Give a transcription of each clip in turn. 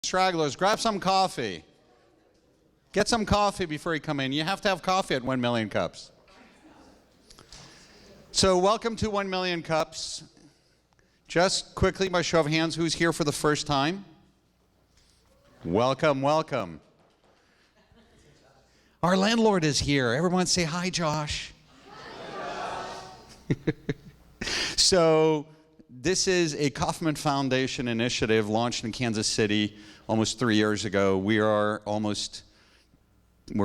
stragglers, grab some coffee. Get some coffee before you come in. You have to have coffee at 1 Million Cups. So welcome to 1 Million Cups. Just quickly, by show of hands, who's here for the first time? Welcome, welcome. Our landlord is here. Everyone say hi, Josh. So this is a Kauffman Foundation initiative launched in Kansas City almost 3 years ago. We're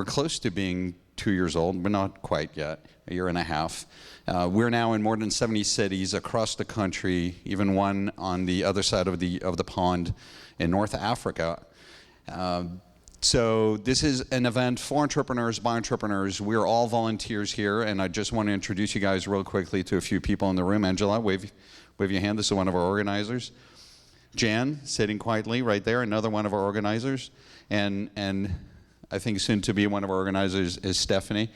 close to being 2 years old, but not quite yet, a year and a half. We're now in more than 70 cities across the country, even one on the other side of the pond in North Africa. So this is an event for entrepreneurs, by entrepreneurs. We're all volunteers here, and I just want to introduce you guys real quickly to a few people in the room. Angela, wave your hand. This is one of our organizers. Jan, sitting quietly right there, another one of our organizers. And I think soon to be one of our organizers is Stephanie.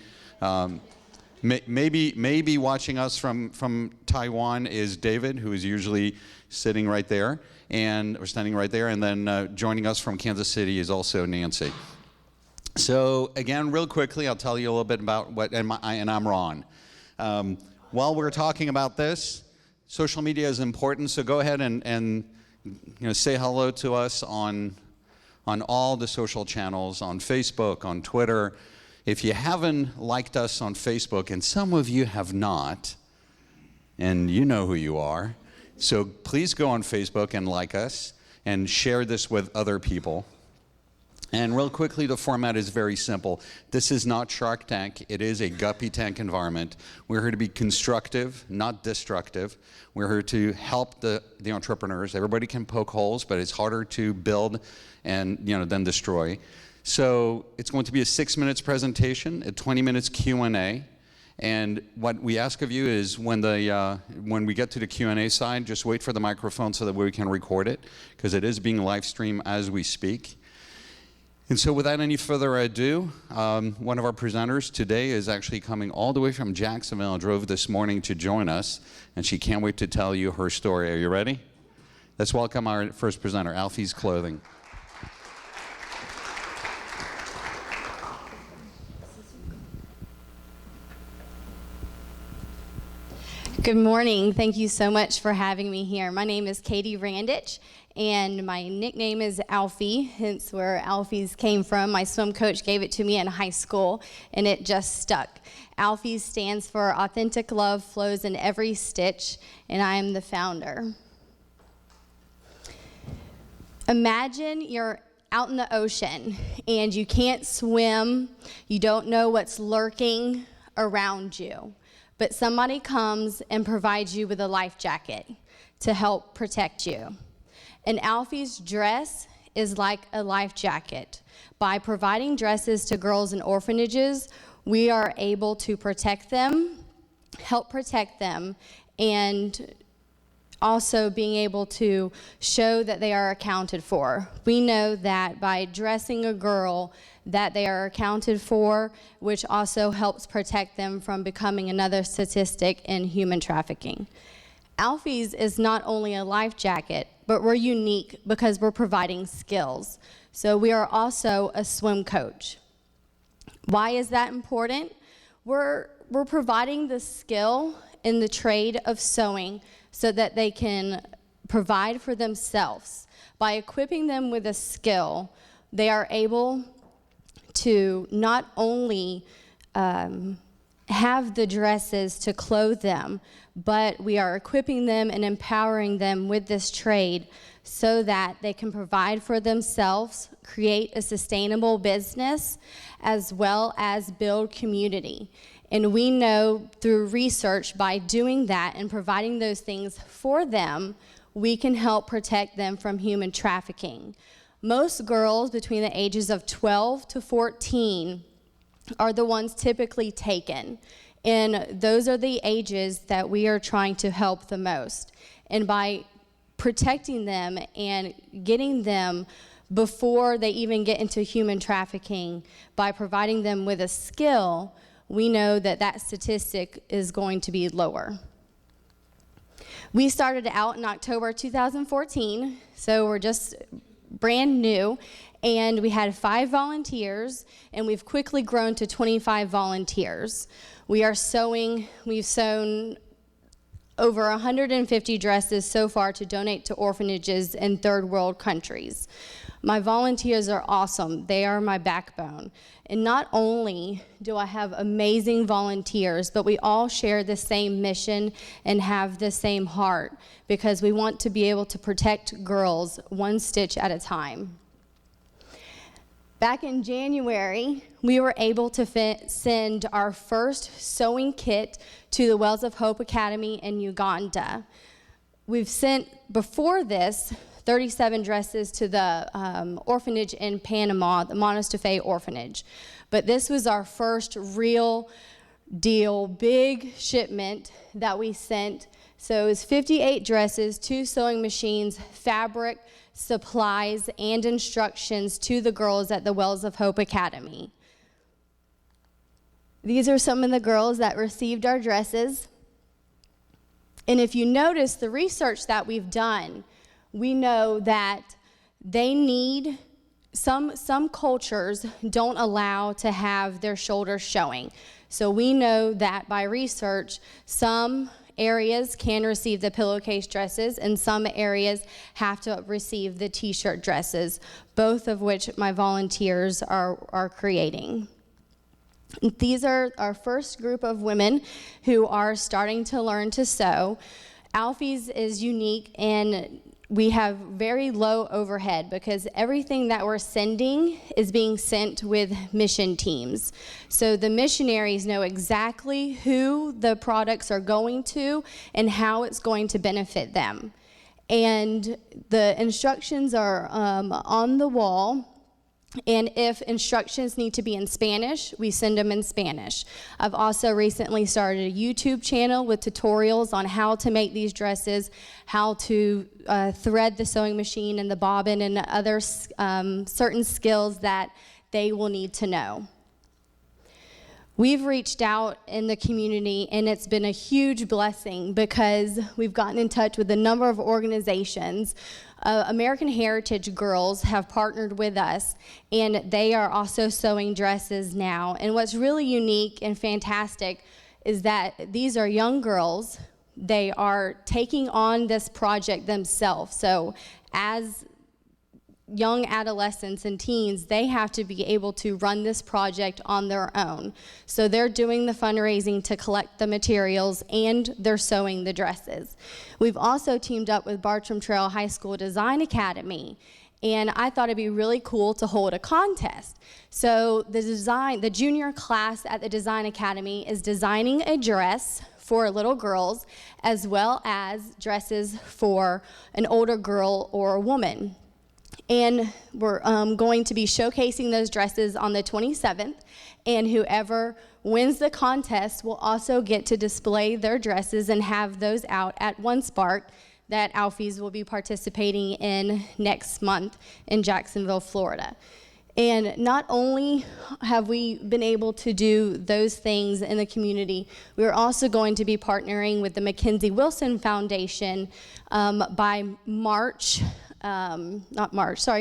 Maybe watching us from Taiwan is David, who is usually sitting right there, or standing right there, and then joining us from Kansas City is also Nancy. So again, real quickly, I'll tell you a little bit about and I'm Ron. While we're talking about this, social media is important, so go ahead and say hello to us on all the social channels, on Facebook, on Twitter. If you haven't liked us on Facebook, and some of you have not, and you know who you are, so please go on Facebook and like us and share this with other people. And real quickly, the format is very simple. This is not Shark Tank. It is a guppy tank environment. We're here to be constructive, not destructive. We're here to help the entrepreneurs. Everybody can poke holes, but it's harder to build and than destroy. So it's going to be a 6 minutes presentation, a 20 minutes Q&A. And what we ask of you is when we get to the Q&A side, just wait for the microphone so that we can record it, because it is being live streamed as we speak. And so without any further ado, one of our presenters today is actually coming all the way from Jacksonville, drove this morning to join us, and she can't wait to tell you her story. Are you ready? Let's welcome our first presenter, Alfies Clothing. Good morning. Thank you so much for having me here. My name is Katie Randich, and my nickname is Alfie, hence where Alfies came from. My swim coach gave it to me in high school, and it just stuck. Alfies stands for Authentic Love Flows in Every Stitch, and I am the founder. Imagine you're out in the ocean, and you can't swim. You don't know what's lurking around you. But somebody comes and provides you with a life jacket to help protect you. An Alfie's dress is like a life jacket. By providing dresses to girls in orphanages, we are able to protect them, help protect them, and also being able to show that they are accounted for. We know that by dressing a girl that they are accounted for, which also helps protect them from becoming another statistic in human trafficking. Alfies is not only a life jacket, but we're unique because we're providing skills. So we are also a swim coach. Why is that important? We're providing the skill in the trade of sewing so that they can provide for themselves. By equipping them with a skill, they are able to not only have the dresses to clothe them, but we are equipping them and empowering them with this trade so that they can provide for themselves, create a sustainable business, as well as build community. And we know through research, by doing that and providing those things for them, we can help protect them from human trafficking. Most girls between the ages of 12 to 14 are the ones typically taken. And those are the ages that we are trying to help the most. And by protecting them and getting them before they even get into human trafficking, by providing them with a skill, we know that that statistic is going to be lower. We started out in October 2014, so we're just brand new, and we had 5 volunteers, and we've quickly grown to 25 volunteers. We've sewn over 150 dresses so far to donate to orphanages in third world countries. My volunteers are awesome. They are my backbone. And not only do I have amazing volunteers, but we all share the same mission and have the same heart, because we want to be able to protect girls one stitch at a time. Back in January, we were able to send our first sewing kit to the Wells of Hope Academy in Uganda. We've sent, before this, 37 dresses to the orphanage in Panama, the Montestefe orphanage. But this was our first real deal, big shipment that we sent. So it was 58 dresses, 2 sewing machines, fabric, supplies, and instructions to the girls at the Wells of Hope Academy. These are some of the girls that received our dresses. And if you notice the research that we've done, we know that they need, some cultures don't allow to have their shoulders showing. So we know that by research, some areas can receive the pillowcase dresses, and some areas have to receive the t-shirt dresses, both of which my volunteers are creating. These are our first group of women who are starting to learn to sew. Alfies is unique, and we have very low overhead because everything that we're sending is being sent with mission teams. So the missionaries know exactly who the products are going to and how it's going to benefit them. And the instructions are on the wall. And if instructions need to be in Spanish, we send them in Spanish. I've also recently started a YouTube channel with tutorials on how to make these dresses, how to thread the sewing machine and the bobbin, and other certain skills that they will need to know. We've reached out in the community, and it's been a huge blessing because we've gotten in touch with a number of organizations. American Heritage Girls have partnered with us, and they are also sewing dresses now. And what's really unique and fantastic is that these are young girls. They are taking on this project themselves. So as young adolescents and teens, they have to be able to run this project on their own. So they're doing the fundraising to collect the materials, and they're sewing the dresses. We've also teamed up with Bartram Trail High School Design Academy, and I thought it'd be really cool to hold a contest. So the junior class at the Design Academy is designing a dress for little girls, as well as dresses for an older girl or a woman. And we're going to be showcasing those dresses on the 27th, and whoever wins the contest will also get to display their dresses and have those out at One Spark that Alfies will be participating in next month in Jacksonville, Florida. And not only have we been able to do those things in the community, we're also going to be partnering with the Mackenzie Wilson Foundation by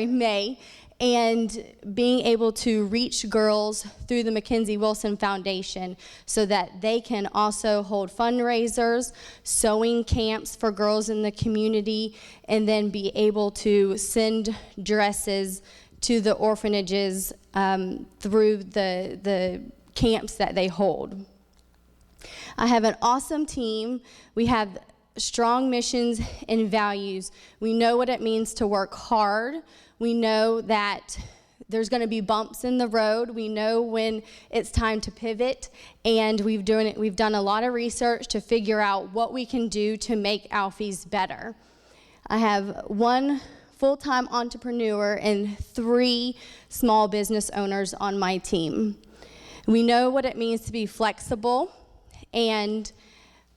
May, and being able to reach girls through the Mackenzie Wilson Foundation so that they can also hold fundraisers, sewing camps for girls in the community, and then be able to send dresses to the orphanages through the camps that they hold. I have an awesome team. We have strong missions and values. We know what it means to work hard. We know that there's going to be bumps in the road. We know when it's time to pivot, and we've done a lot of research to figure out what we can do to make Alfies better. I have 1 full-time entrepreneur and 3 small business owners on my team. We know what it means to be flexible, and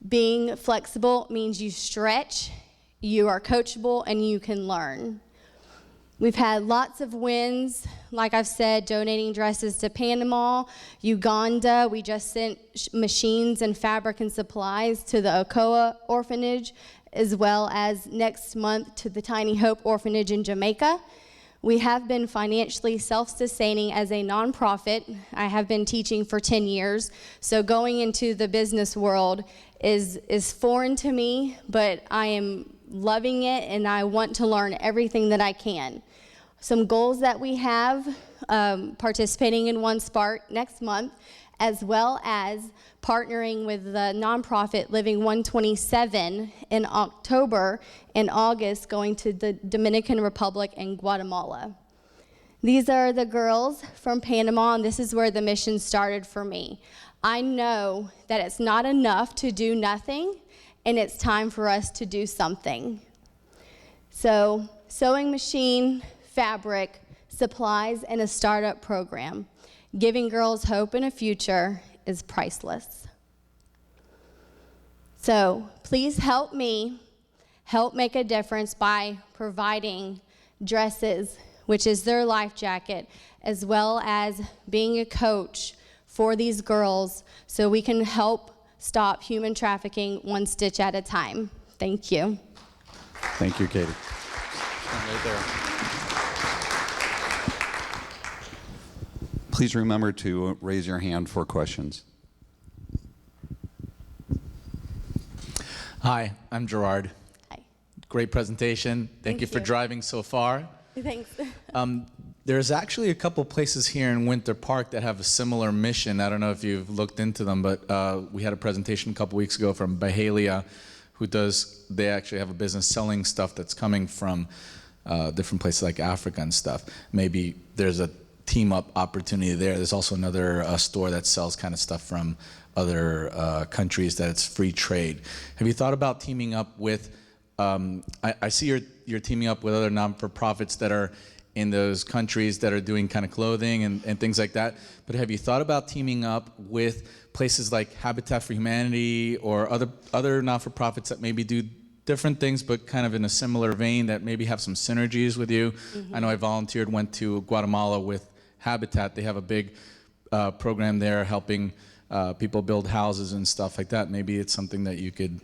being flexible means you stretch, you are coachable, and you can learn. We've had lots of wins, like I've said, donating dresses to Panama, Uganda. We just sent machines and fabric and supplies to the Okoa orphanage, as well as next month to the Tiny Hope orphanage in Jamaica. We have been financially self-sustaining as a nonprofit. I have been teaching for 10 years, so going into the business world is foreign to me, but I am loving it and I want to learn everything that I can. Some goals that we have, participating in One Spark next month, as well as partnering with the nonprofit Living 127 in October and August, going to the Dominican Republic and Guatemala. These are the girls from Panama, and this is where the mission started for me. I know that it's not enough to do nothing, and it's time for us to do something. So, sewing machine, fabric, supplies, and a startup program. Giving girls hope and a future is priceless. So please help me help make a difference by providing dresses, which is their life jacket, as well as being a coach for these girls so we can help stop human trafficking one stitch at a time. Thank you. Thank you, Katie. Right there. Please remember to raise your hand for questions. Hi, I'm Gerard. Hi. Great presentation. Thank you for driving so far. Thanks. There's actually a couple places here in Winter Park that have a similar mission. I don't know if you've looked into them, but we had a presentation a couple weeks ago from Bahalia, they actually have a business selling stuff that's coming from different places like Africa and stuff. Maybe there's a team up opportunity there. There's also another store that sells kind of stuff from other countries that it's free trade. Have you thought about teaming up with, I see you're teaming up with other non-for-profits that are in those countries that are doing kind of clothing and things like that, but have you thought about teaming up with places like Habitat for Humanity or other non-for-profits that maybe do different things but kind of in a similar vein that maybe have some synergies with you? Mm-hmm. I know I went to Guatemala with Habitat. They have a big program there helping people build houses and stuff like that. Maybe it's something that you could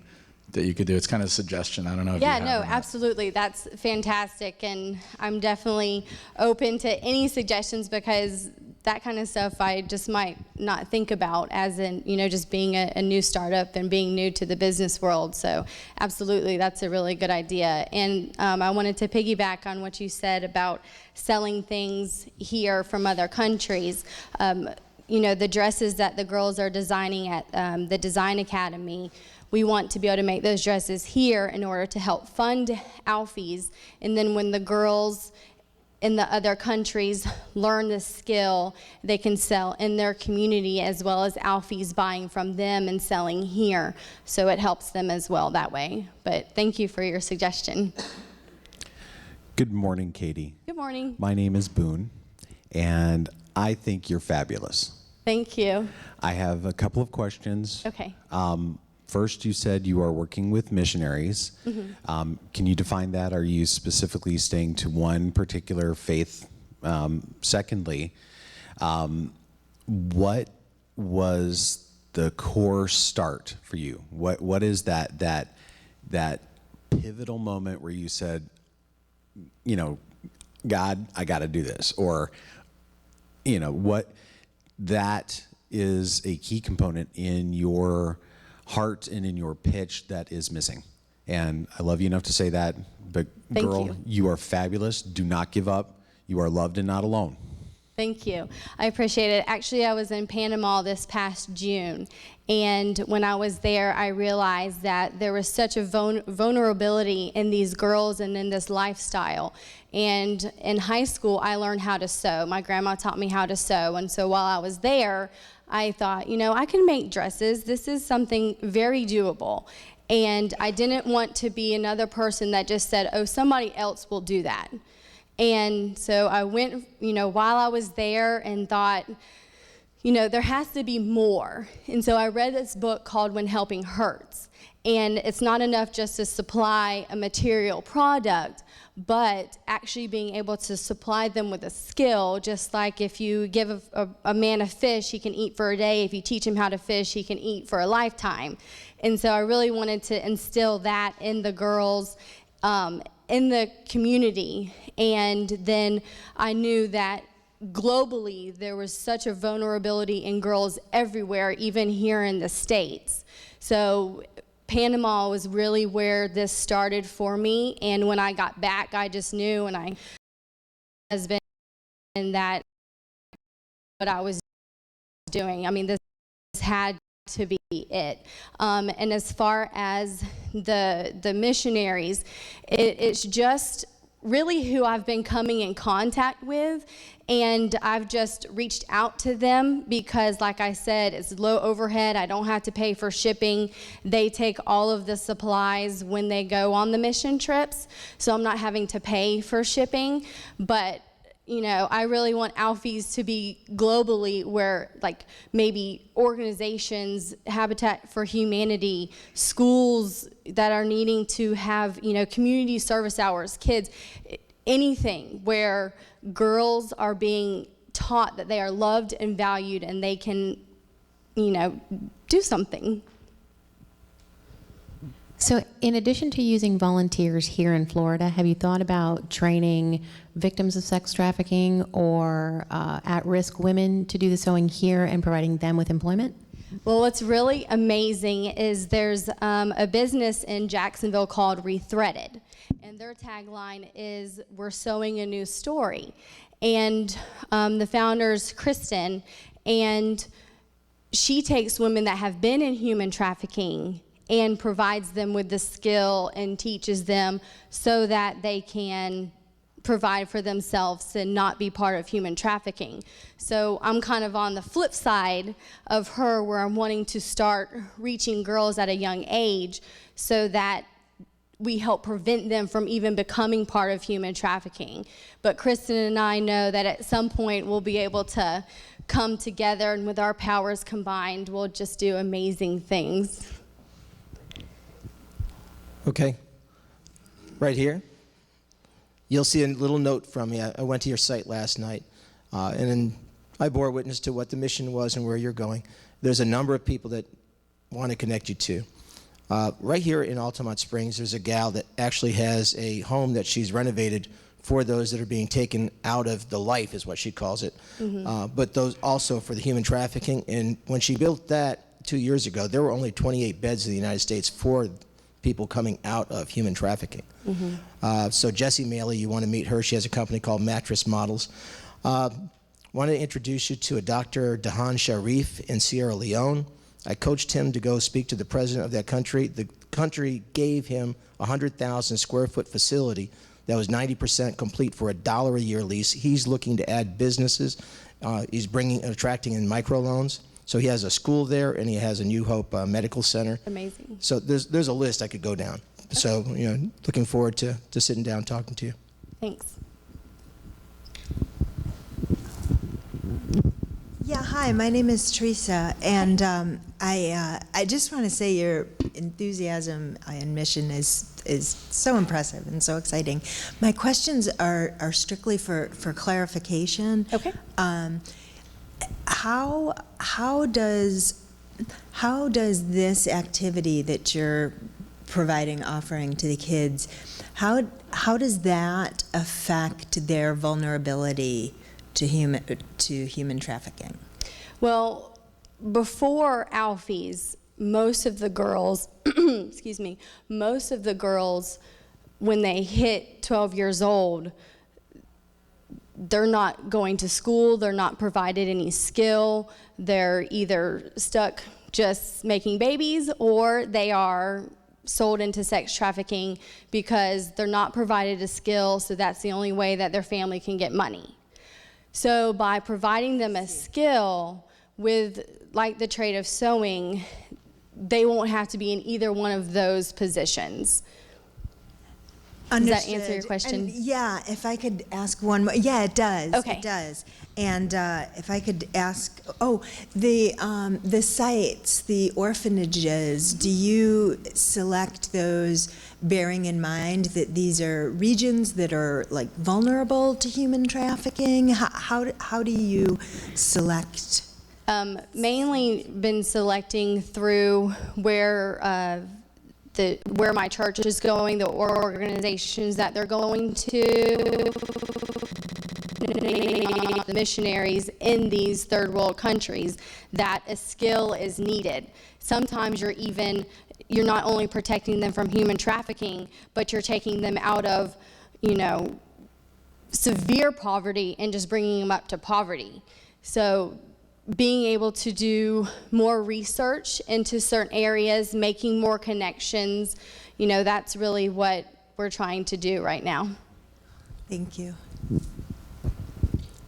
do. It's kind of a suggestion. I don't know if Yeah, no, absolutely. That's fantastic, and I'm definitely open to any suggestions because that kind of stuff I just might not think about as in, just being a new startup and being new to the business world. So absolutely, that's a really good idea. And I wanted to piggyback on what you said about selling things here from other countries. The dresses that the girls are designing at the Design Academy, we want to be able to make those dresses here in order to help fund alfies. And then when the girls in the other countries learn the skill, they can sell in their community as well as alfies buying from them and selling here. So it helps them as well that way. But thank you for your suggestion. Good morning, Katie. Good morning. My name is Boone, and I think you're fabulous. Thank you. I have a couple of questions. Okay. First, you said you are working with missionaries. Mm-hmm. Can you define that? Are you specifically staying to one particular faith? Secondly, what was the core start for you? What is that pivotal moment where you said, God, I got to do this, or what that is a key component in your heart and in your pitch that is missing. And I love you enough to say that, but Thank girl, you. You are fabulous. Do not give up. You are loved and not alone. Thank you. I appreciate it. Actually, I was in Panama this past June, and when I was there, I realized that there was such a vulnerability in these girls and in this lifestyle. And in high school, I learned how to sew. My grandma taught me how to sew, and so while I was there, I thought, I can make dresses. This is something very doable. And I didn't want to be another person that just said, oh, somebody else will do that. And so I went, while I was there and thought, there has to be more. And so I read this book called When Helping Hurts. And it's not enough just to supply a material product, but actually being able to supply them with a skill, just like if you give a man a fish, he can eat for a day. If you teach him how to fish, he can eat for a lifetime. And so I really wanted to instill that in the girls, in the community, and then I knew that globally there was such a vulnerability in girls everywhere, even here in the States. So Panama was really where this started for me, and when I got back, I just knew, and I husband, and that what I was doing. I mean, this had to be it. And as far as the missionaries, it's just really who I've been coming in contact with, and I've just reached out to them because, like I said, it's low overhead. I don't have to pay for shipping. They take all of the supplies when they go on the mission trips, so I'm not having to pay for shipping. But you know, I really want alfies to be globally, where like maybe organizations, Habitat for Humanity, schools that are needing to have, you know, community service hours, kids, anything where girls are being taught that they are loved and valued and they can, you know, do something. So in addition to using volunteers here in Florida, have you thought about training victims of sex trafficking or at-risk women to do the sewing here and providing them with employment? Well, what's really amazing is there's a business in Jacksonville called Rethreaded, and their tagline is, "We're sewing a new story." And the founder's Kristen, and she takes women that have been in human trafficking and provides them with the skill and teaches them so that they can provide for themselves and not be part of human trafficking. So I'm kind of on the flip side of her, where I'm wanting to start reaching girls at a young age so that we help prevent them from even becoming part of human trafficking. But Kristen and I know that at some point we'll be able to come together, and with our powers combined, we'll just do amazing things. Okay, right here. You'll see a little note from me. I went to your site last night, and then I bore witness to what the mission was and where you're going. There's a number of people that want to connect you to. Right here in Altamont Springs, there's a gal that actually has a home that she's renovated for those that are being taken out of the life, is what she calls it, but those also for the human trafficking. And when she built that 2 years ago, there were only 28 beds in the United States for people coming out of human trafficking. So Jessie Maley, you want to meet her. She has a company called Mattress Models. Want to introduce you to a Dr. Dahan Sharif in Sierra Leone. I coached him to go speak to the president of that country. The country gave him a 100,000 square foot facility that was 90% complete for $1 a year lease. He's looking to add businesses. He's attracting in microloans. So he has a school there, and he has a New Hope Medical Center. Amazing. So there's a list I could go down. Okay. So, you know, looking forward to sitting down and talking to you. Thanks. Yeah, hi, my name is Teresa, and I just want to say your enthusiasm and mission is so impressive and so exciting. My questions are strictly for clarification. Okay. How does this activity that you're offering to the kids, how does that affect their vulnerability to human trafficking? Well, before alfies, most of the girls, excuse me, most of the girls, when they hit 12 years old, they're not going to school, they're not provided any skill, they're either stuck just making babies, or they are sold into sex trafficking because they're not provided a skill, so that's the only way that their family can get money. So by providing them a skill with, like the trade of sewing, they won't have to be in either one of those positions. Understood. Does that answer your question? And yeah, if I could ask one more. Yeah, it does. Okay. It does. And if I could ask, the sites, the orphanages, do you select those bearing in mind that these are regions that are like vulnerable to human trafficking? How do you select? Mainly been selecting through where where my church is going, the organizations that they're going to, the missionaries in these third world countries, that a skill is needed. Sometimes you're not only protecting them from human trafficking, but you're taking them out of, severe poverty and just bringing them up to poverty. So being able to do more research into certain areas, making more connections, that's really what we're trying to do right now. Thank you.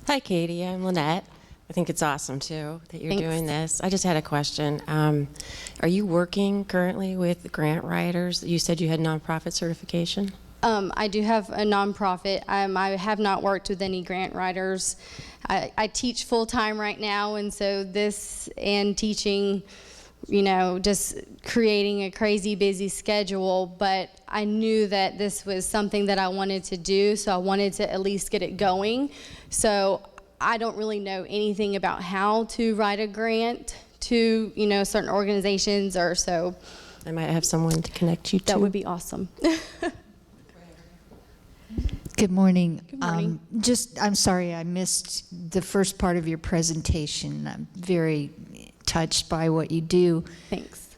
Hi, Katie. I'm Lynette. I think it's awesome, too, that you're Thanks. doing this. I just had a question. Are you working currently with grant writers? You said you had nonprofit certification? I do have a nonprofit. I have not worked with any grant writers. I teach full-time right now, and so this and teaching, just creating a crazy busy schedule, but I knew that this was something that I wanted to do, so I wanted to at least get it going. So I don't really know anything about how to write a grant to, certain organizations or so. I might have someone to connect you to. That would be awesome. Good morning. Good morning. I'm sorry I missed the first part of your presentation. I'm very touched by what you do. Thanks.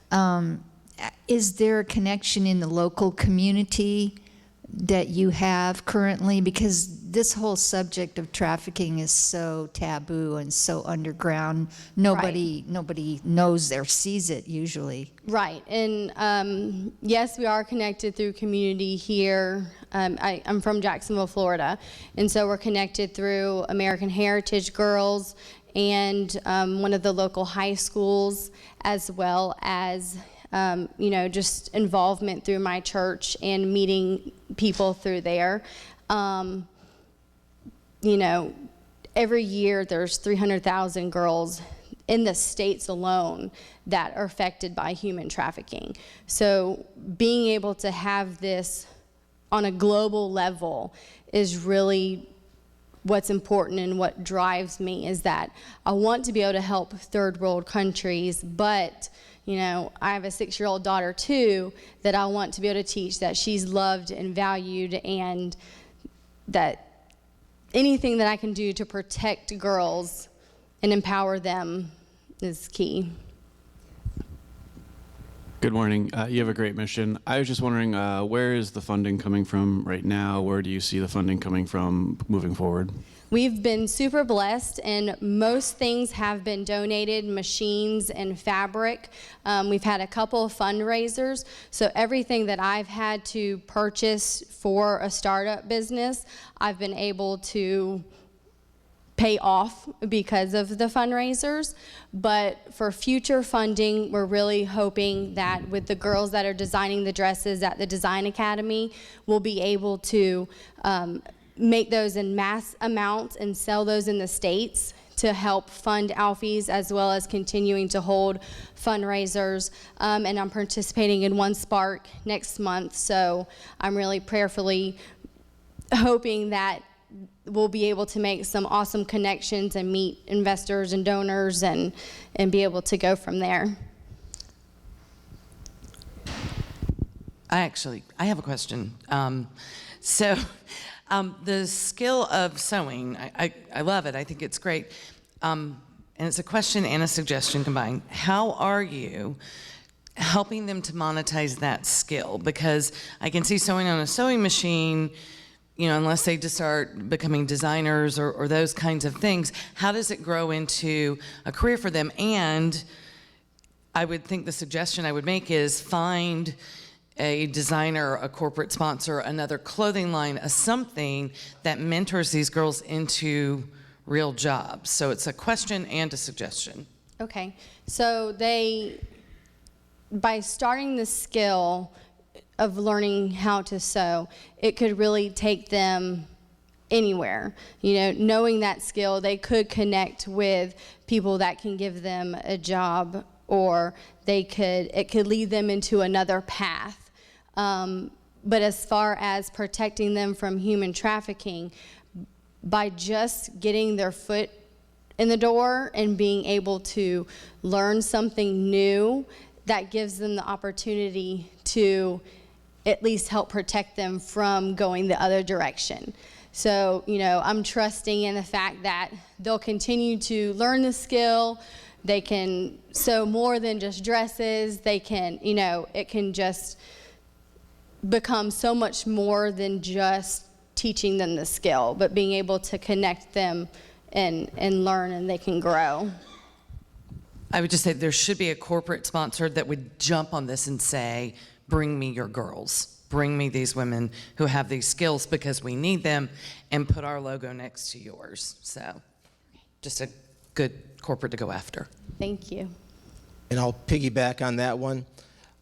Is there a connection in the local community that you have currently? Because this whole subject of trafficking is so taboo and so underground. Nobody knows or sees it usually. Right, and yes, we are connected through community here. I'm from Jacksonville, Florida, and so we're connected through American Heritage Girls and one of the local high schools, as well as just involvement through my church and meeting people through there. Every year there's 300,000 girls in the States alone that are affected by human trafficking. So being able to have this on a global level is really what's important, and what drives me is that I want to be able to help third world countries, but I have a 6-year-old daughter too that I want to be able to teach that she's loved and valued, and that anything that I can do to protect girls and empower them is key. Good morning. You have a great mission. I was just wondering, where is the funding coming from right now? Where do you see the funding coming from moving forward? We've been super blessed, and most things have been donated, machines and fabric. We've had a couple of fundraisers, so everything that I've had to purchase for a startup business, I've been able to pay off because of the fundraisers. But for future funding, we're really hoping that with the girls that are designing the dresses at the Design Academy, we'll be able to make those in mass amounts and sell those in the States to help fund alfies, as well as continuing to hold fundraisers. And I'm participating in One Spark next month, so I'm really prayerfully hoping that we'll be able to make some awesome connections and meet investors and donors and be able to go from there. I have a question. The skill of sewing, I love it. I think it's great. And it's a question and a suggestion combined. How are you helping them to monetize that skill? Because I can see sewing on a sewing machine, unless they just start becoming designers or those kinds of things, how does it grow into a career for them? And I would think the suggestion I would make is find a designer, a corporate sponsor, another clothing line, something that mentors these girls into real jobs. So it's a question and a suggestion. Okay, so by starting the skill of learning how to sew, it could really take them anywhere. Knowing that skill, they could connect with people that can give them a job, or it could lead them into another path. But as far as protecting them from human trafficking, by just getting their foot in the door and being able to learn something new, that gives them the opportunity to at least help protect them from going the other direction. So, you know, I'm trusting in the fact that they'll continue to learn the skill. They can sew more than just dresses. They can, you know, it can just become so much more than just teaching them the skill, but being able to connect them and learn, and they can grow. I would just say there should be a corporate sponsor that would jump on this and say, bring me your girls. Bring me these women who have these skills because we need them, and put our logo next to yours. So just a good corporate to go after. Thank you. And I'll piggyback on that one.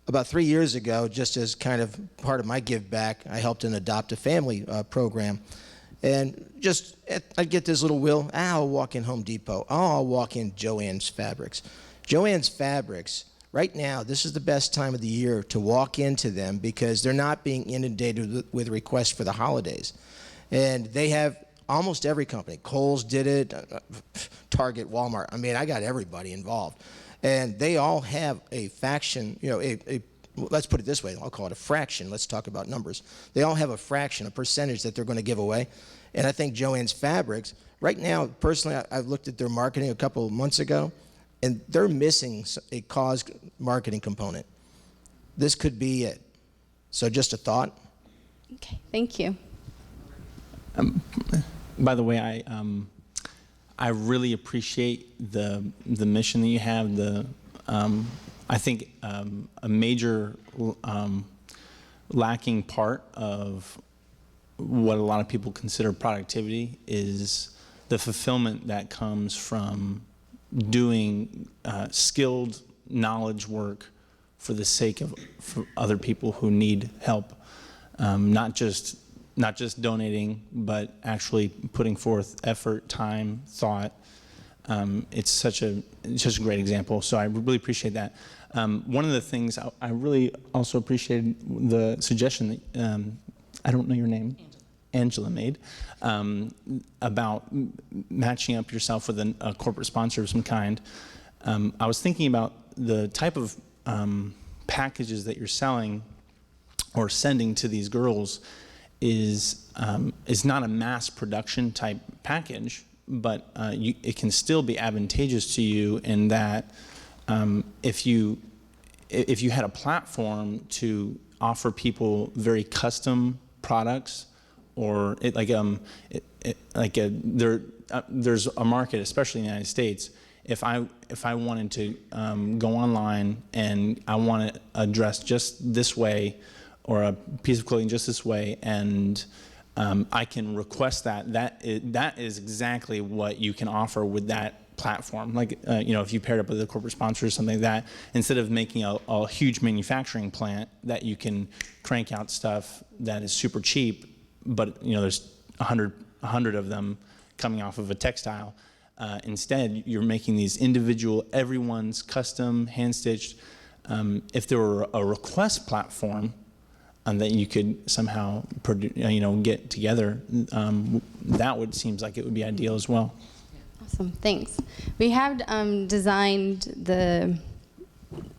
About 3 years ago, just as kind of part of my give back, I helped an adopt a family program. And just, I'd get this little wheel, I'll walk in Home Depot, I'll walk in Joann's Fabrics. Joann's Fabrics, right now, this is the best time of the year to walk into them because they're not being inundated with requests for the holidays. And they have almost every company. Kohl's did it, Target, Walmart. I mean, I got everybody involved. And they all have a faction, you know, let's put it this way, I'll call it a fraction. Let's talk about numbers. They all have a fraction, a percentage that they're going to give away. And I think Joann's Fabrics, right now, personally, I've looked at their marketing a couple of months ago, and they're missing a cause marketing component. This could be it. So just a thought. Okay, thank you. By the way, I really appreciate the mission that you have. I think a major lacking part of what a lot of people consider productivity is the fulfillment that comes from doing skilled knowledge work for the sake of for other people who need help, not just donating, but actually putting forth effort, time, thought. It's such a great example. So I really appreciate that. One of the things I really also appreciated the suggestion that I don't know your name, Angela made, about matching up yourself with a corporate sponsor of some kind. I was thinking about the type of packages that you're selling or sending to these girls is not a mass production type package, but it can still be advantageous to you in that if you had a platform to offer people very custom products, or there's a market, especially in the United States. If I wanted to go online and I want a dress just this way, or a piece of clothing just this way, and I can request that is exactly what you can offer with that platform. Like, if you paired up with a corporate sponsor or something like that, instead of making a huge manufacturing plant that you can crank out stuff that is super cheap, but there's 100 of them coming off of a textile. Instead, you're making these individual, everyone's custom, hand-stitched. If there were a request platform that you could somehow get together, that seems like it would be ideal as well. Awesome, thanks. We have designed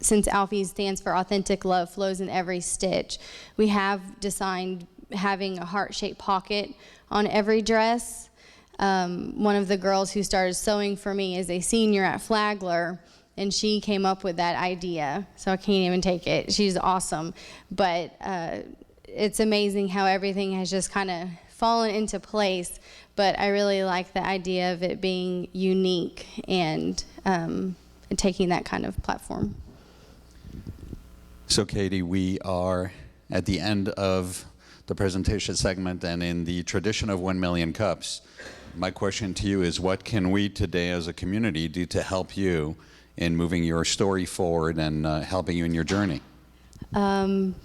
since alfies stands for authentic love flows in every stitch, we have designed having a heart-shaped pocket on every dress. One of the girls who started sewing for me is a senior at Flagler, and she came up with that idea, so I can't even take it. She's awesome. But it's amazing how everything has just kind of fallen into place, but I really like the idea of it being unique and taking that kind of platform. So Katie, we are at the end of the presentation segment, and in the tradition of 1 million cups, my question to you is, what can we today as a community do to help you in moving your story forward and helping you in your journey?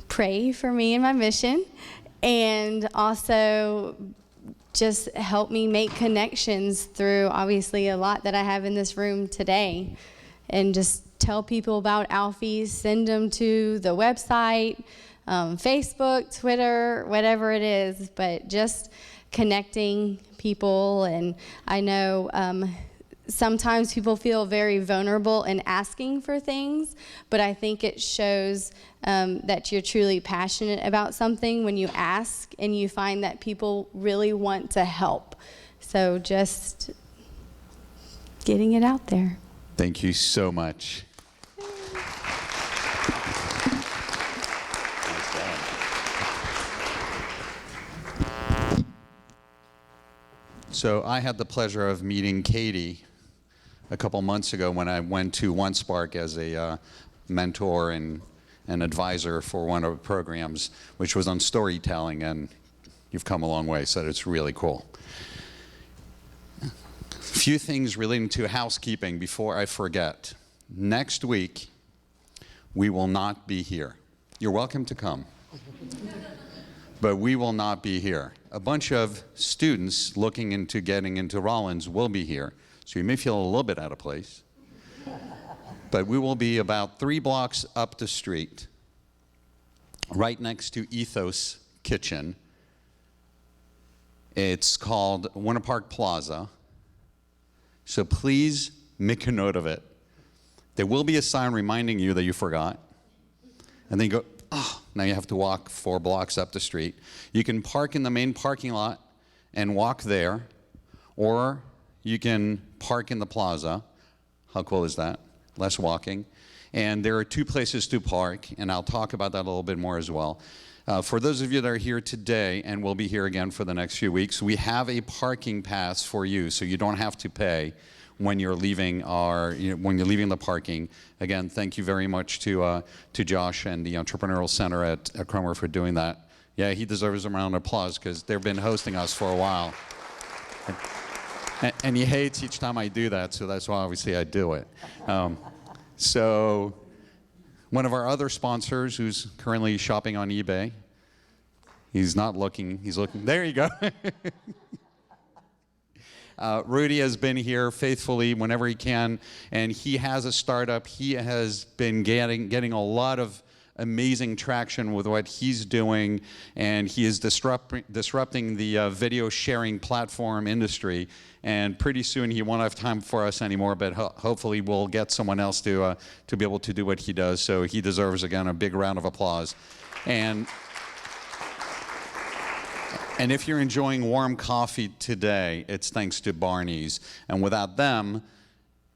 Pray for me and my mission, and also just help me make connections through obviously a lot that I have in this room today, and just tell people about alfies, send them to the website, Facebook, Twitter, whatever it is, but just connecting people. And I know sometimes people feel very vulnerable in asking for things, but I think it shows that you're truly passionate about something when you ask and you find that people really want to help. So just getting it out there. Thank you so much. So I had the pleasure of meeting Katie a couple months ago when I went to OneSpark as a mentor and an advisor for one of the programs, which was on storytelling, and you've come a long way, so it's really cool. A few things relating to housekeeping before I forget. Next week, we will not be here. You're welcome to come, but we will not be here. A bunch of students looking into getting into Rollins will be here, so you may feel a little bit out of place. But we will be about 3 blocks up the street, right next to Ethos Kitchen. It's called Winter Park Plaza, so please make a note of it. There will be a sign reminding you that you forgot, and then you go, oh, now you have to walk 4 blocks up the street. You can park in the main parking lot and walk there, or you can park in the plaza. How cool is that? Less walking. And there are 2 places to park, and I'll talk about that a little bit more as well. For those of you that are here today and will be here again for the next few weeks, we have a parking pass for you, so you don't have to pay when you're leaving the parking. Again, thank you very much to Josh and the Entrepreneurial Center at Cromer for doing that. Yeah, he deserves a round of applause because they've been hosting us for a while. And he hates each time I do that, so that's why obviously I do it. So one of our other sponsors who's currently shopping on eBay, he's not looking, he's looking, there you go. Rudy has been here faithfully whenever he can, and he has a startup. He has been getting a lot of amazing traction with what he's doing, and he is disrupting the video sharing platform industry. And pretty soon he won't have time for us anymore, but hopefully we'll get someone else to be able to do what he does. So he deserves, again, a big round of applause. And if you're enjoying warm coffee today, it's thanks to Barney's. And without them,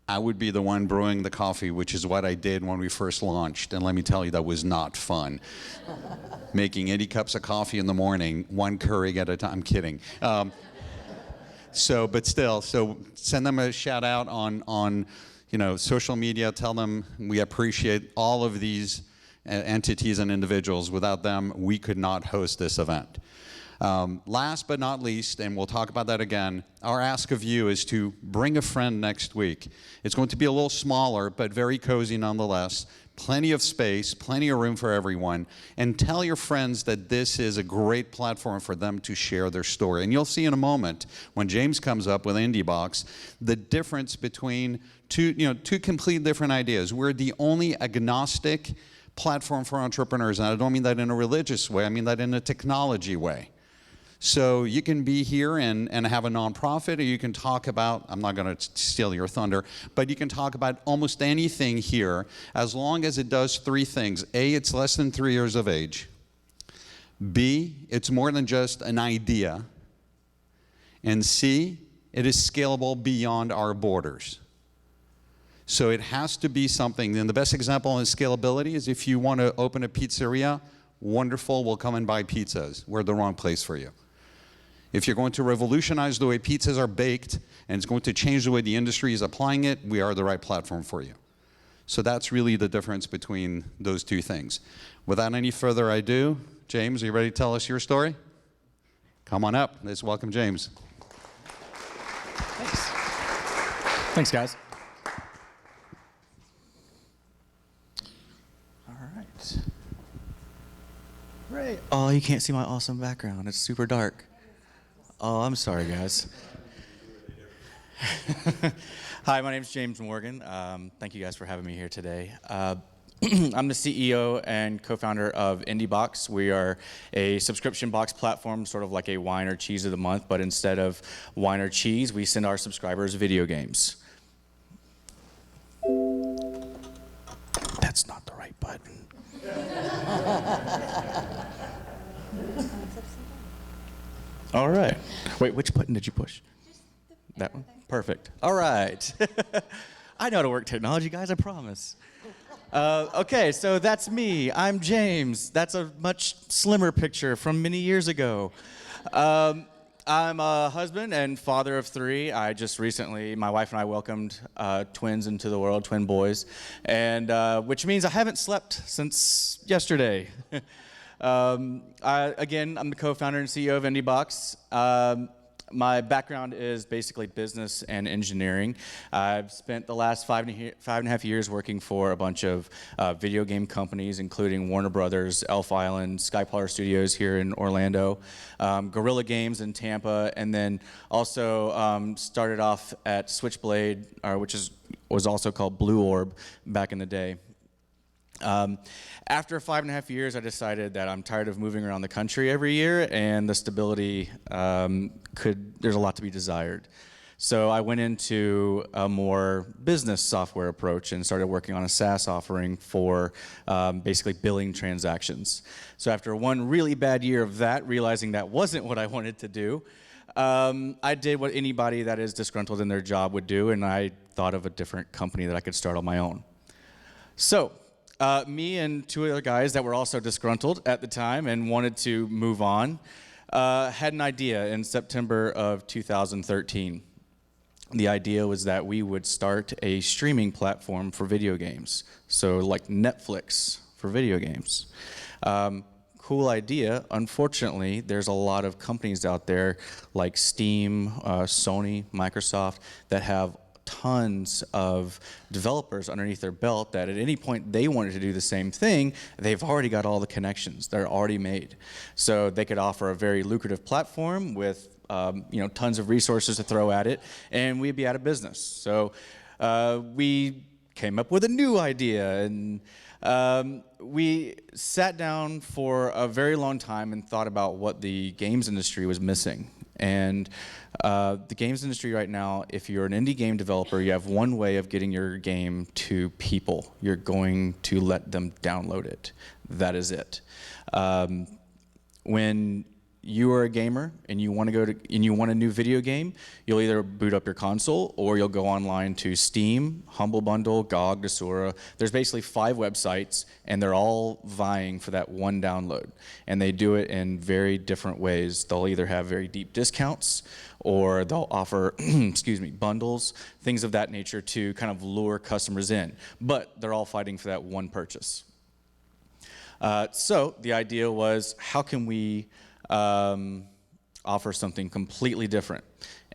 I would be the one brewing the coffee, which is what I did when we first launched. And let me tell you, that was not fun. Making 80 cups of coffee in the morning, 1 Keurig at a time. I'm kidding. So send them a shout out on social media. Tell them we appreciate all of these entities and individuals. Without them, we could not host this event. Last but not least, and we'll talk about that again, our ask of you is to bring a friend next week. It's going to be a little smaller, but very cozy nonetheless. Plenty of space, plenty of room for everyone. And tell your friends that this is a great platform for them to share their story. And you'll see in a moment, when James comes up with IndieBox, the difference between two completely different ideas. We're the only agnostic platform for entrepreneurs, and I don't mean that in a religious way, I mean that in a technology way. So you can be here and have a nonprofit, or you can talk about, I'm not going to steal your thunder, but you can talk about almost anything here as long as it does 3 things. A, it's less than 3 years of age. B, it's more than just an idea. And C, it is scalable beyond our borders. So it has to be something. And the best example on scalability is if you want to open a pizzeria, wonderful, we'll come and buy pizzas. We're the wrong place for you. If you're going to revolutionize the way pizzas are baked and it's going to change the way the industry is applying it, we are the right platform for you. So that's really the difference between those 2 things. Without any further ado, James, are you ready to tell us your story? Come on up. Let's welcome James. Thanks. Thanks, guys. All right. Great. Oh, you can't see my awesome background. It's super dark. Oh, I'm sorry, guys. Hi, my name's James Morgan. Thank you guys for having me here today. I'm the CEO and co-founder of IndieBox. We are a subscription box platform, sort of like a wine or cheese of the month, but instead of wine or cheese, we send our subscribers video games. That's not the right button. All right. Wait, which button did you push? That one? Perfect. All right. I know how to work technology, guys, I promise. Okay, so that's me. I'm James. That's a much slimmer picture from many years ago. I'm a husband and father of 3. I just recently, my wife and I welcomed twins into the world, twin boys, and which means I haven't slept since yesterday. I'm the co-founder and CEO of IndieBox. My background is basically business and engineering. I've spent the last 5.5 years working for a bunch of video game companies, including Warner Brothers, Elf Island, Skyparlor Studios here in Orlando, Guerrilla Games in Tampa, and then also started off at Switchblade, which was also called Blue Orb back in the day. After 5.5 years, I decided that I'm tired of moving around the country every year, and the stability there's a lot to be desired. So I went into a more business software approach and started working on a SaaS offering for basically billing transactions. So after one really bad year of that, realizing that wasn't what I wanted to do, I did what anybody that is disgruntled in their job would do, and I thought of a different company that I could start on my own. So me and 2 other guys that were also disgruntled at the time and wanted to move on had an idea in September of 2013. The idea was that we would start a streaming platform for video games, so like Netflix for video games. Cool idea. Unfortunately, there's a lot of companies out there like Steam, Sony, Microsoft that have tons of developers underneath their belt that at any point they wanted to do the same thing, they've already got all the connections. They're already made. So they could offer a very lucrative platform with tons of resources to throw at it, and we'd be out of business. So we came up with a new idea, and we sat down for a very long time and thought about what the games industry was missing. And the games industry right now, if you're an indie game developer, you have one way of getting your game to people. You're going to let them download it. That is it. When you are a gamer and you want a new video game, you'll either boot up your console or you'll go online to Steam, Humble Bundle, GOG, Desura. There's basically 5 websites, and they're all vying for that one download. And they do it in very different ways. They'll either have very deep discounts, or they'll offer, bundles, things of that nature to kind of lure customers in. But they're all fighting for that one purchase. So the idea was, how can we offer something completely different?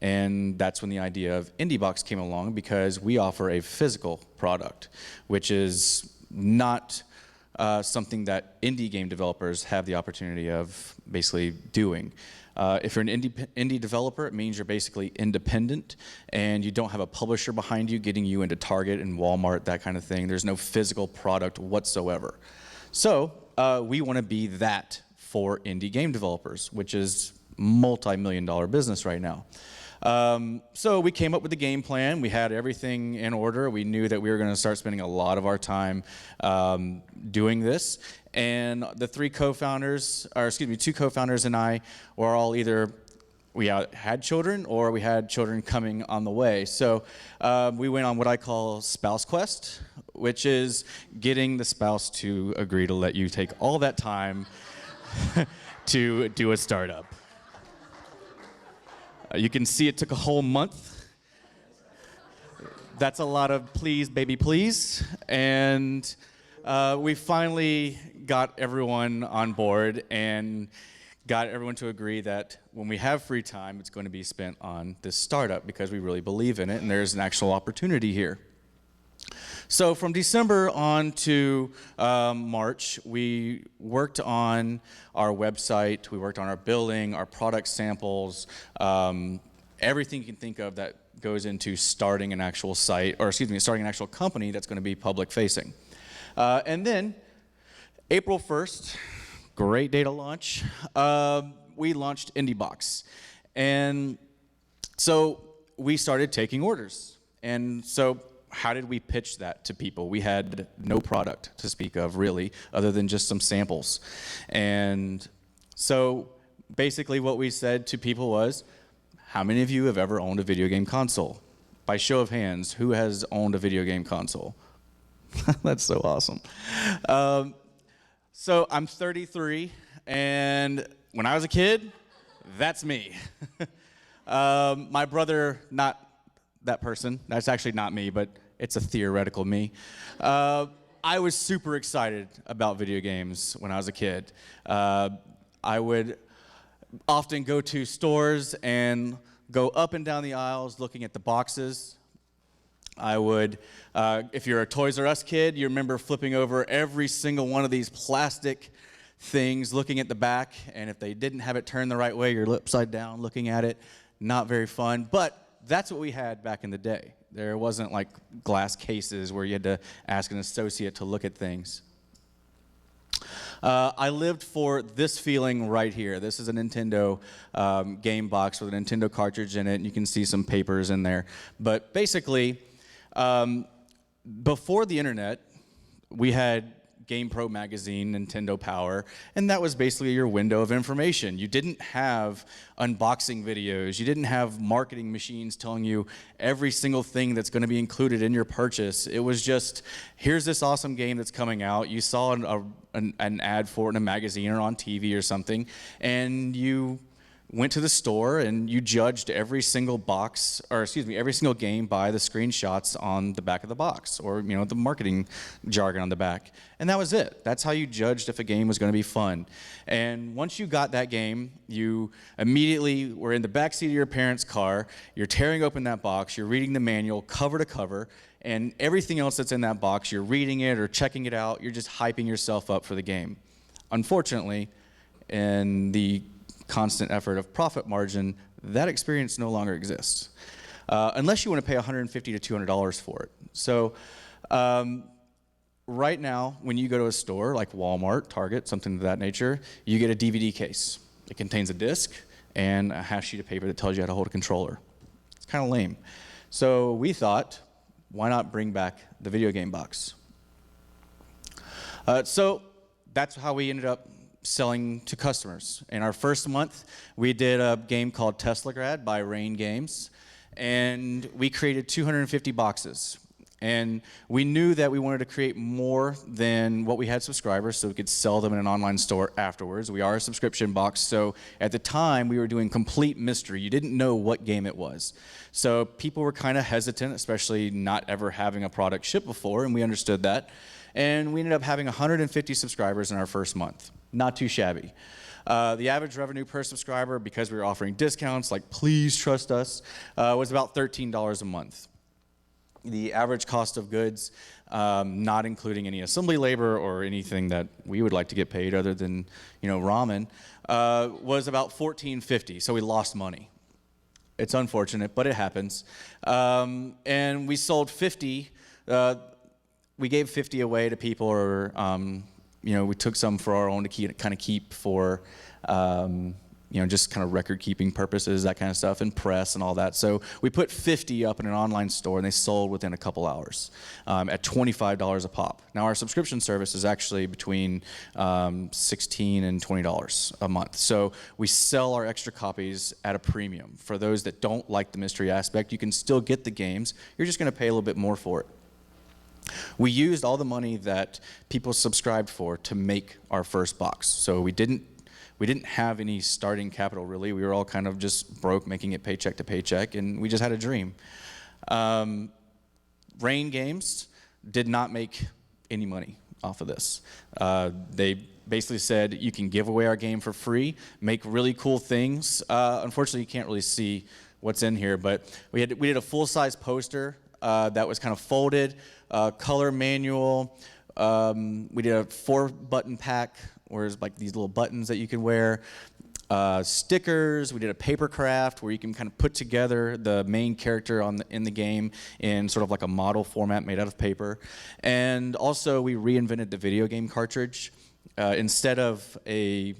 And that's when the idea of IndieBox came along, because we offer a physical product, which is not something that indie game developers have the opportunity of basically doing. If you're an indie developer, it means you're basically independent and you don't have a publisher behind you getting you into Target and Walmart, that kind of thing. There's no physical product whatsoever. So we want to be that for indie game developers, which is multi-million-dollar business right now. So we came up with a game plan. We had everything in order. We knew that we were going to start spending a lot of our time doing this. And the 2 co-founders and I were all we had children or we had children coming on the way. So we went on what I call Spouse Quest, which is getting the spouse to agree to let you take all that time to do a startup. You can see it took a whole month. That's a lot of please, baby, please. And we finally got everyone on board and got everyone to agree that when we have free time, it's going to be spent on this startup because we really believe in it and there's an actual opportunity here. So from December on to March, we worked on our website, we worked on our billing, our product samples, everything you can think of that goes into starting an actual site, or starting an actual company that's going to be public facing. And then April 1st, great day to launch, we launched IndieBox. And so we started taking orders. And so how did we pitch that to people? We had no product to speak of, really, other than just some samples. And so basically what we said to people was, how many of you have ever owned a video game console? By show of hands, who has owned a video game console? That's so awesome. So I'm 33, and when I was a kid, that's me. My brother, not that person. That's actually not me, but it's a theoretical me. I was super excited about video games when I was a kid. I would often go to stores and go up and down the aisles looking at the boxes. I would, if you're a Toys R Us kid, you remember flipping over every single one of these plastic things, looking at the back, and if they didn't have it turned the right way, you're upside down looking at it. Not very fun, but that's what we had back in the day. There wasn't like glass cases where you had to ask an associate to look at things. I lived for this feeling right here. This is a Nintendo game box with a Nintendo cartridge in it, and you can see some papers in there. But basically, before the internet, we had GamePro magazine, Nintendo Power, and that was basically your window of information. You didn't have unboxing videos. You didn't have marketing machines telling you every single thing that's going to be included in your purchase. It was just, here's this awesome game that's coming out. You saw an ad for it in a magazine or on TV or something, and you went to the store and you judged every single box, or excuse me, every single game by the screenshots on the back of the box, or the marketing jargon on the back. And that was it. That's how you judged if a game was going to be fun. And once you got that game, you immediately were in the backseat of your parents' car, you're tearing open that box, you're reading the manual cover to cover, and everything else that's in that box, you're reading it or checking it out, you're just hyping yourself up for the game. Unfortunately, in the constant effort of profit margin, that experience no longer exists. Unless you want to pay $150 to $200 for it. So right now, when you go to a store like Walmart, Target, something of that nature, you get a DVD case. It contains a disc and a half sheet of paper that tells you how to hold a controller. It's kind of lame. So we thought, why not bring back the video game box? So that's how we ended up selling to customers. In our first month, we did a game called Teslagrad by Rain Games, and we created 250 boxes. And we knew that we wanted to create more than what we had subscribers, so we could sell them in an online store afterwards. We are a subscription box, so at the time, we were doing complete mystery. You didn't know what game it was. So people were kind of hesitant, especially not ever having a product shipped before, and we understood that. And we ended up having 150 subscribers in our first month. Not too shabby. The average revenue per subscriber, because we were offering discounts, like please trust us, was about $13 a month. The average cost of goods, not including any assembly labor or anything that we would like to get paid other than ramen, was about $14.50. So we lost money. It's unfortunate, but it happens. And we sold 50. We gave 50 away to people, or we took some for our own to kind of keep for, just kind of record-keeping purposes, that kind of stuff, and press and all that. So we put 50 up in an online store, and they sold within a couple hours at $25 a pop. Now, our subscription service is actually between $16 and $20 a month. So we sell our extra copies at a premium. For those that don't like the mystery aspect, you can still get the games. You're just going to pay a little bit more for it. We used all the money that people subscribed for to make our first box. So we didn't have any starting capital, really. We were all kind of just broke, making it paycheck to paycheck, and we just had a dream. Rain Games did not make any money off of this. They basically said, you can give away our game for free, make really cool things. Unfortunately, you can't really see what's in here, but we did a full-size poster that was kind of folded, color manual. We did a 4-button pack where there's like these little buttons that you can wear. Stickers. We did a paper craft where you can kind of put together the main character in the game in sort of like a model format made out of paper. And also we reinvented the video game cartridge. Instead of a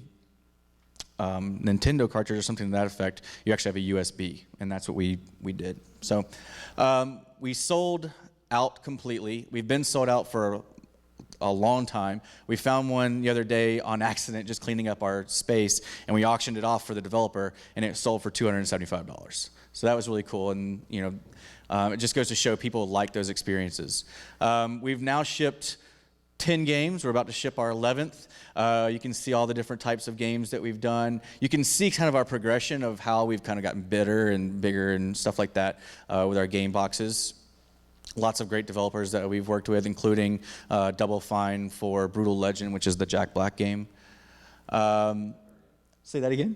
Nintendo cartridge or something to that effect, you actually have a USB, and that's what we did. So we sold out completely. We've been sold out for a long time. We found one the other day on accident, just cleaning up our space, and we auctioned it off for the developer, and it sold for $275. So that was really cool, and it just goes to show people like those experiences. We've now shipped 10 games. We're about to ship our 11th. You can see all the different types of games that we've done. You can see kind of our progression of how we've kind of gotten better and bigger and stuff like that with our game boxes. Lots of great developers that we've worked with, including Double Fine for Brutal Legend, which is the Jack Black game. Say that again?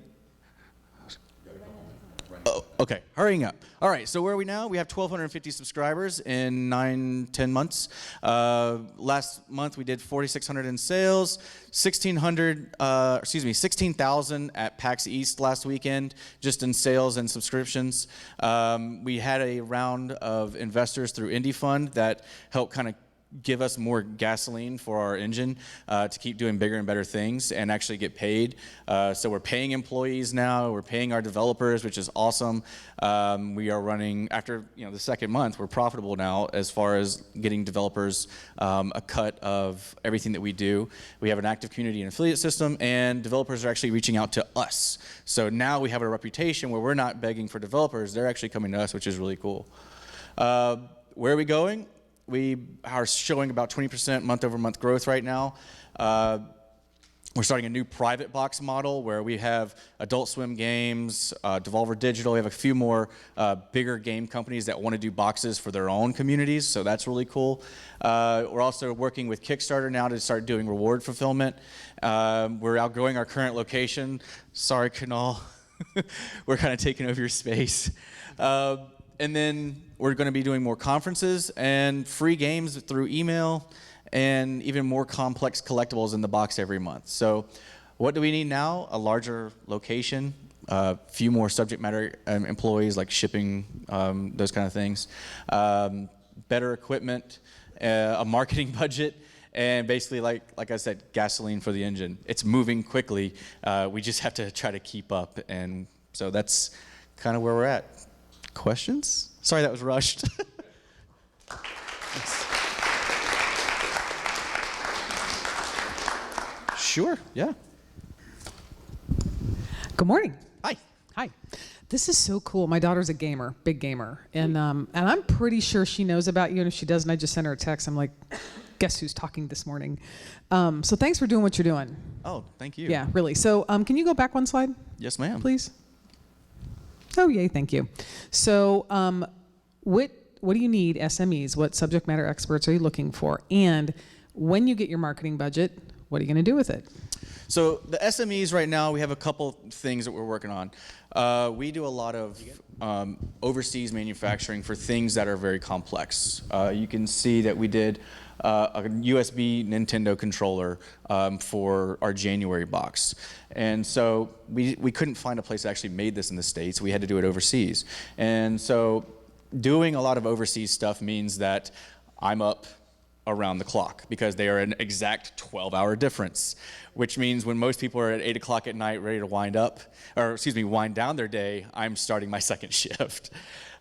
Oh, okay, hurrying up. All right, so where are we now? We have 1,250 subscribers in 9-10 months. Last month we did 4,600 in sales, 16,000 at PAX East last weekend, just in sales and subscriptions. We had a round of investors through Indie Fund that helped kind of give us more gasoline for our engine to keep doing bigger and better things and actually get paid. So we're paying employees now, we're paying our developers, which is awesome. We are running, after the second month, we're profitable now as far as getting developers a cut of everything that we do. We have an active community and affiliate system, and developers are actually reaching out to us. So now we have a reputation where we're not begging for developers, they're actually coming to us, which is really cool. Where are we going? We are showing about 20% month-over-month growth right now. We're starting a new private box model where we have Adult Swim Games, Devolver Digital. We have a few more bigger game companies that want to do boxes for their own communities, so that's really cool. We're also working with Kickstarter now to start doing reward fulfillment. We're outgrowing our current location. Sorry, Kunal. We're kind of taking over your space. And then we're going to be doing more conferences and free games through email and even more complex collectibles in the box every month. So what do we need now? A larger location, a few more subject matter employees like shipping, those kind of things, better equipment, a marketing budget, and basically, like I said, gasoline for the engine. It's moving quickly. We just have to try to keep up. And so that's kind of where we're at. Questions? Sorry, that was rushed. Sure, yeah. Good morning. Hi. Hi. This is so cool. My daughter's a gamer, big gamer. And I'm pretty sure she knows about you. And if she doesn't, I just sent her a text. I'm like, guess who's talking this morning? So thanks for doing what you're doing. Oh, thank you. Yeah, really. So can you go back one slide? Yes, ma'am. Please. Oh, yay, thank you. So what do you need, SMEs? What subject matter experts are you looking for? And when you get your marketing budget, what are you going to do with it? So the SMEs right now, we have a couple things that we're working on. We do a lot of overseas manufacturing for things that are very complex. You can see that we did a USB Nintendo controller for our January box. And so we couldn't find a place that actually made this in the States. We had to do it overseas. And so doing a lot of overseas stuff means that I'm up around the clock because they are an exact 12-hour difference, which means when most people are at 8 o'clock at night ready to wind down their day, I'm starting my second shift.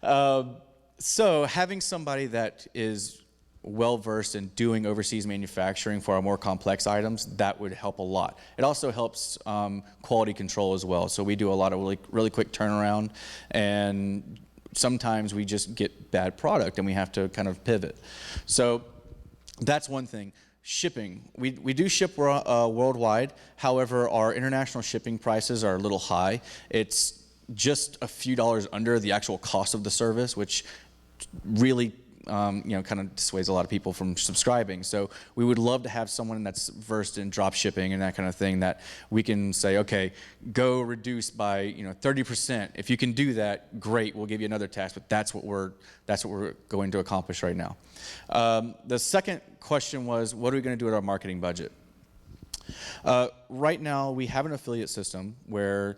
So having somebody that is well-versed in doing overseas manufacturing for our more complex items, that would help a lot. It also helps quality control as well. So we do a lot of really quick turnaround, and sometimes we just get bad product and we have to kind of pivot. So that's one thing. Shipping. We do ship worldwide. However, our international shipping prices are a little high. It's just a few dollars under the actual cost of the service, which really kind of dissuades a lot of people from subscribing. So we would love to have someone that's versed in drop shipping and that kind of thing that we can say, okay, go reduce by 30%. If you can do that, great. We'll give you another task. But that's what we're going to accomplish right now. The second question was, what are we going to do with our marketing budget? Right now, we have an affiliate system where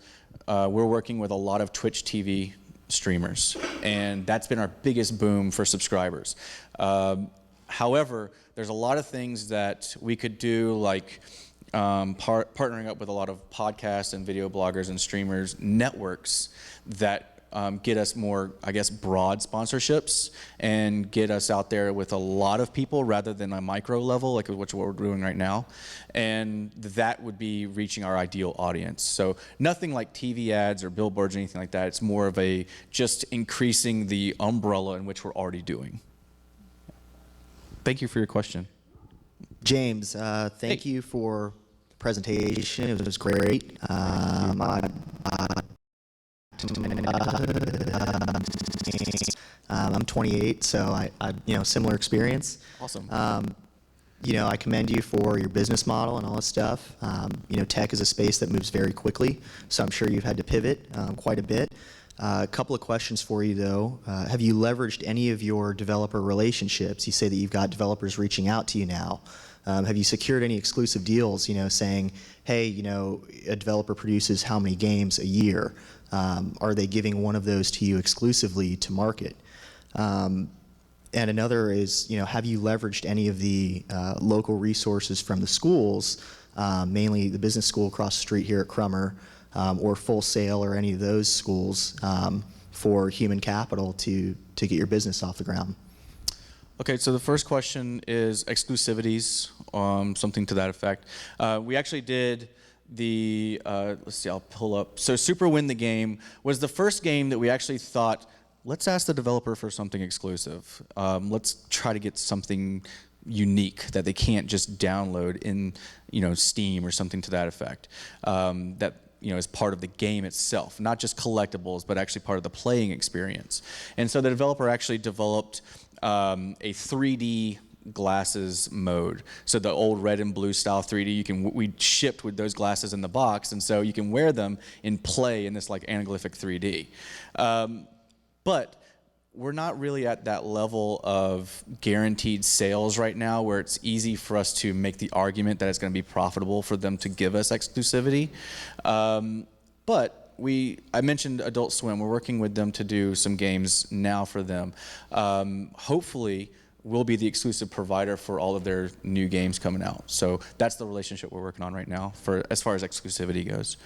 we're working with a lot of Twitch TV streamers, and that's been our biggest boom for subscribers. However, there's a lot of things that we could do, like partnering up with a lot of podcasts and video bloggers and streamers networks that get us more, I guess, broad sponsorships and get us out there with a lot of people rather than a micro level, like what we're doing right now. And that would be reaching our ideal audience. So nothing like TV ads or billboards or anything like that. It's more of a just increasing the umbrella in which we're already doing. Thank you for your question. James, thank you for the presentation. It was great. I'm 28, so I similar experience. Awesome. I commend you for your business model and all this stuff. Tech is a space that moves very quickly, so I'm sure you've had to pivot quite a bit. A couple of questions for you, though. Have you leveraged any of your developer relationships? You say that you've got developers reaching out to you now. Have you secured any exclusive deals, saying, hey, a developer produces how many games a year? Are they giving one of those to you exclusively to market? And another is, have you leveraged any of the local resources from the schools, mainly the business school across the street here at Crummer, or Full Sail or any of those schools for human capital to get your business off the ground? Okay, so the first question is exclusivities, something to that effect. We actually did the, let's see, I'll pull up. So Super Win the Game was the first game that we actually thought, let's ask the developer for something exclusive. Let's try to get something unique that they can't just download in, Steam or something to that effect. That is part of the game itself, not just collectibles, but actually part of the playing experience. And so the developer actually developed a 3D glasses mode. So the old red and blue style 3D, we shipped with those glasses in the box, and so you can wear them and play in this like anaglyphic 3D. But we're not really at that level of guaranteed sales right now where it's easy for us to make the argument that it's going to be profitable for them to give us exclusivity. But I mentioned Adult Swim. We're working with them to do some games now for them. Hopefully, we'll be the exclusive provider for all of their new games coming out. So that's the relationship we're working on right now as far as exclusivity goes.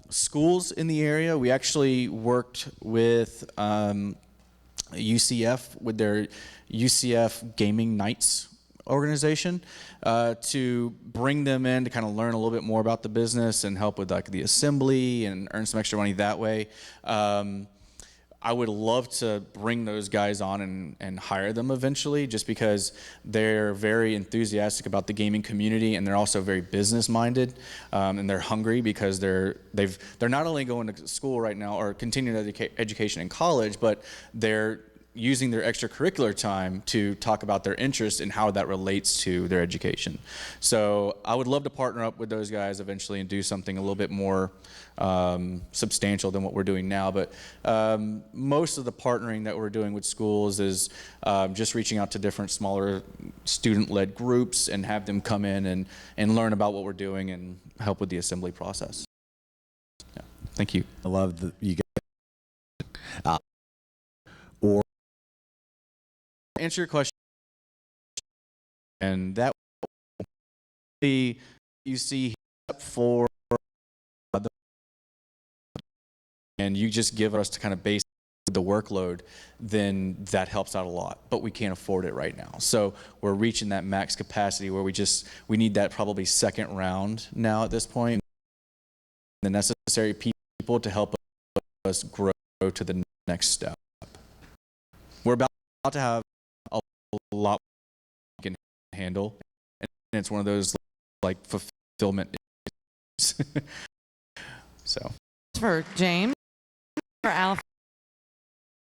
Schools in the area, we actually worked with UCF with their UCF Gaming Nights organization to bring them in to kind of learn a little bit more about the business and help with like the assembly and earn some extra money that way. I would love to bring those guys on and hire them eventually, just because they're very enthusiastic about the gaming community, and they're also very business minded, and they're hungry because they're not only going to school right now or continuing education in college, but they're using their extracurricular time to talk about their interests and how that relates to their education. So I would love to partner up with those guys eventually and do something a little bit more substantial than what we're doing now. But most of the partnering that we're doing with schools is just reaching out to different smaller student-led groups and have them come in and learn about what we're doing and help with the assembly process. Yeah. Thank you. I love that you guys. Or answer your question, and that you see for and you just give us to kind of base the workload, then that helps out a lot, but we can't afford it right now. So we're reaching that max capacity where we need that probably second round now at this point, the necessary people to help us grow to the next step. We're about to have a lot we can handle, and it's one of those like fulfillment issues. So for James, for alfies.